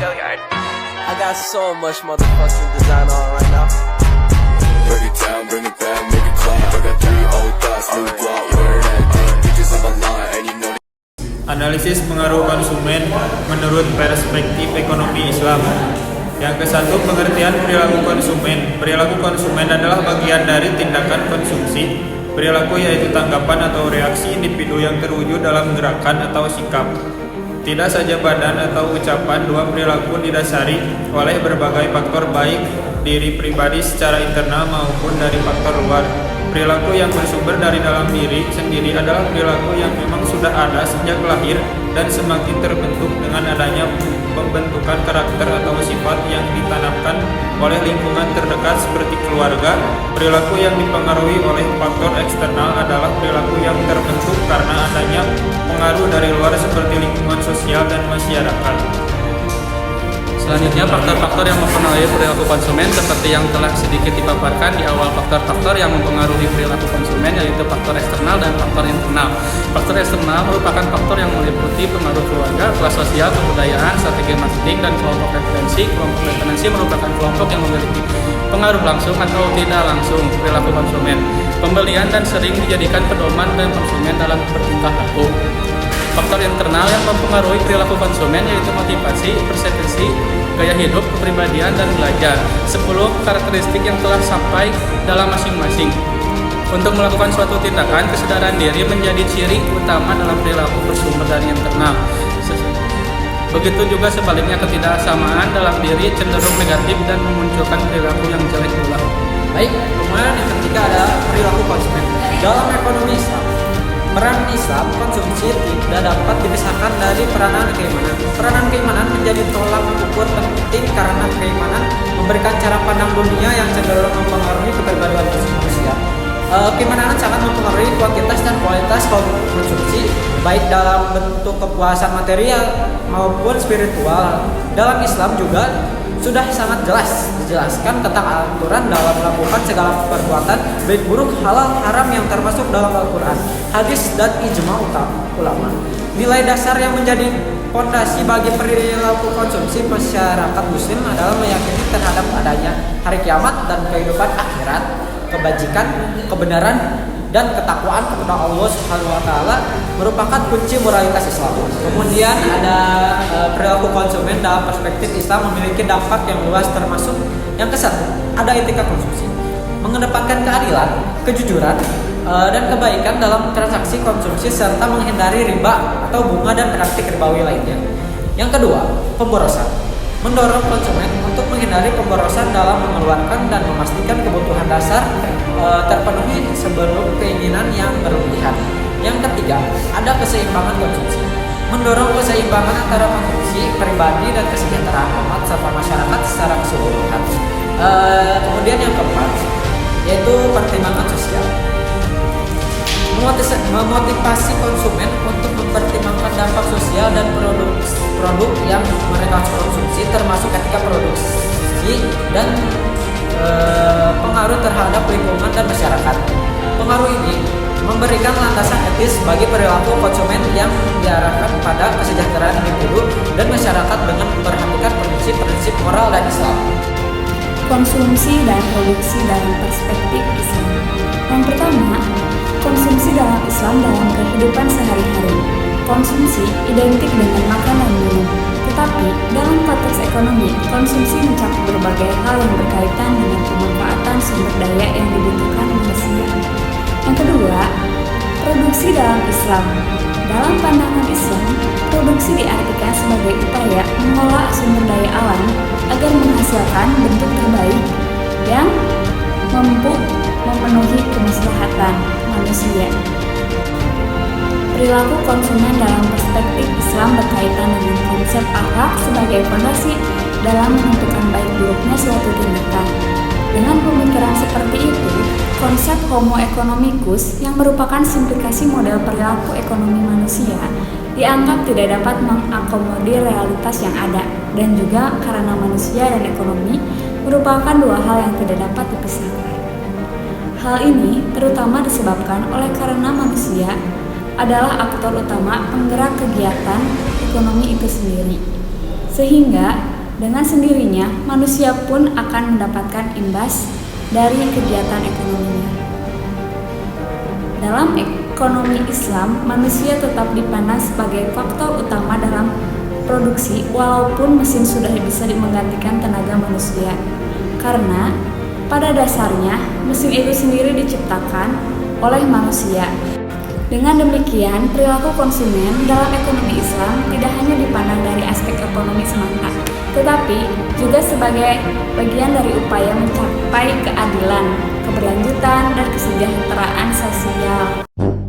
I got so much motherfucking design on right now. Break it down, bring it back, make it clap. I got 3 old thoughts, new block, where that thing. Bitches on my line, and you know. Analisis pengaruh konsumen menurut perspektif ekonomi Islam. Yang ke-1, pengertian perilaku konsumen. Perilaku konsumen adalah bagian dari tindakan konsumsi. Perilaku yaitu tanggapan atau reaksi individu yang terwujud dalam gerakan atau sikap. Tidak saja badan atau ucapan, dua perilaku didasari oleh berbagai faktor baik diri pribadi secara internal maupun dari faktor luar. Perilaku yang bersumber dari dalam diri sendiri adalah perilaku yang memang sudah ada sejak lahir dan semakin terbentuk dengan adanya pembentukan karakter atau sifat yang ditanamkan oleh lingkungan terdekat seperti keluarga. Perilaku yang dipengaruhi oleh faktor eksternal adalah perilaku yang terbentuk karena adanya pengaruh dari luar seperti lingkungan sosial dan masyarakat. Selanjutnya, faktor-faktor yang mempengaruhi perilaku konsumen seperti yang telah sedikit dipaparkan di awal. Faktor-faktor yang mempengaruhi perilaku konsumen yaitu faktor eksternal dan faktor internal. Faktor eksternal merupakan faktor yang meliputi pengaruh keluarga, kelas sosial, kebudayaan, strategi marketing, dan kelompok referensi. Kelompok referensi merupakan kelompok yang memiliki pengaruh langsung atau tidak langsung perilaku konsumen. Pembelian dan sering dijadikan pedoman dan konsumen dalam bertingkah laku. Faktor internal yang mempengaruhi perilaku konsumen yaitu motivasi, persepsi, gaya hidup, kepribadian, dan belajar. 10 karakteristik yang telah sampai dalam masing-masing. Untuk melakukan suatu tindakan, kesadaran diri menjadi ciri utama dalam perilaku bersumber dari internal. Begitu juga sebaliknya, ketidaksamaan dalam diri cenderung negatif dan memunculkan perilaku yang jelek pula. Baik, kemudian yang ketiga ada perilaku konsumen. Dalam ekonomi Islam, peran Islam konsumsi tidak dapat dipisahkan dari peranan keimanan. Peranan keimanan menjadi tolak ukur penting karena keimanan memberikan cara pandang dunia yang cenderung mempengaruhi kepribadian manusia. Keimanan sangat mempengaruhi kuantitas dan kualitas konsumsi, baik dalam bentuk kepuasan material maupun spiritual. Dalam Islam juga sudah sangat jelas dijelaskan tentang aturan dalam melakukan segala perbuatan baik buruk, halal, haram yang termasuk dalam Al-Quran, hadis, dan ijma ulama. Nilai dasar yang menjadi fondasi bagi perilaku konsumsi masyarakat muslim adalah meyakini terhadap adanya hari kiamat dan kehidupan akhirat, kebajikan, kebenaran, dan ketakwaan kepada Allah Subhanahu wa taala merupakan kunci moralitas Islam. Kemudian ada perilaku konsumen dalam perspektif Islam memiliki dampak yang luas, termasuk yang ke-1, ada etika konsumsi. Mengedepankan keadilan, kejujuran, dan kebaikan dalam transaksi konsumsi serta menghindari riba atau bunga dan praktik ribawi lainnya. Yang kedua, pemborosan. Mendorong konsumen untuk menghindari pemborosan dalam mengeluarkan dan memastikan kebutuhan dasar terpenuhi sebelum keinginan yang berlebihan. Yang ketiga, ada keseimbangan konsumsi. Mendorong keseimbangan antara konsumsi pribadi dan kesejahteraan umat serta masyarakat secara keseluruhan. Kemudian yang keempat, yaitu pertimbangan sosial. Memotivasi konsumen untuk mempertimbangkan dampak sosial dan produk yang mereka konsumsi, termasuk ketika produksi dan pengaruh terhadap lingkungan dan masyarakat. Pengaruh ini memberikan landasan etis bagi perilaku konsumen yang diarahkan pada kesejahteraan individu dan masyarakat dengan memperhatikan prinsip-prinsip moral dan Islam. Konsumsi dan produksi dalam perspektif Islam. Yang pertama, konsumsi dalam Islam dalam kehidupan sehari-hari. Konsumsi identik dengan makan dan minum. Tetapi, dalam konteks ekonomi, konsumsi mencakup berbagai hal yang berkaitan dengan pemanfaatan sumber daya yang dibutuhkan manusia. Yang kedua, produksi dalam Islam. Dalam pandangan Islam, produksi diartikan sebagai upaya mengolah sumber daya alam agar menghasilkan bentuk terbaik yang mampu memenuhi kemaslahatan manusia. Perilaku konsumen dalam perspektif Islam berkaitan dengan konsep akhlak sebagai fondasi dalam menentukan baik buruknya suatu tindakan. Dengan pemikiran seperti itu, konsep Homo economicus yang merupakan simplikasi model perilaku ekonomi manusia dianggap tidak dapat mengakomodir realitas yang ada, dan juga karena manusia dan ekonomi merupakan dua hal yang tidak dapat dipisahkan. Hal ini terutama disebabkan oleh karena manusia adalah aktor utama penggerak kegiatan ekonomi itu sendiri, sehingga dengan sendirinya manusia pun akan mendapatkan imbas dari kegiatan ekonominya. Dalam ekonomi Islam, manusia tetap dipandang sebagai faktor utama dalam produksi walaupun mesin sudah bisa menggantikan tenaga manusia. Karena pada dasarnya mesin itu sendiri diciptakan oleh manusia. Dengan demikian, perilaku konsumen dalam ekonomi Islam tidak hanya dipandang dari aspek ekonomi semata, tetapi juga sebagai bagian dari upaya mencapai keadilan, keberlanjutan, dan kesejahteraan sosial.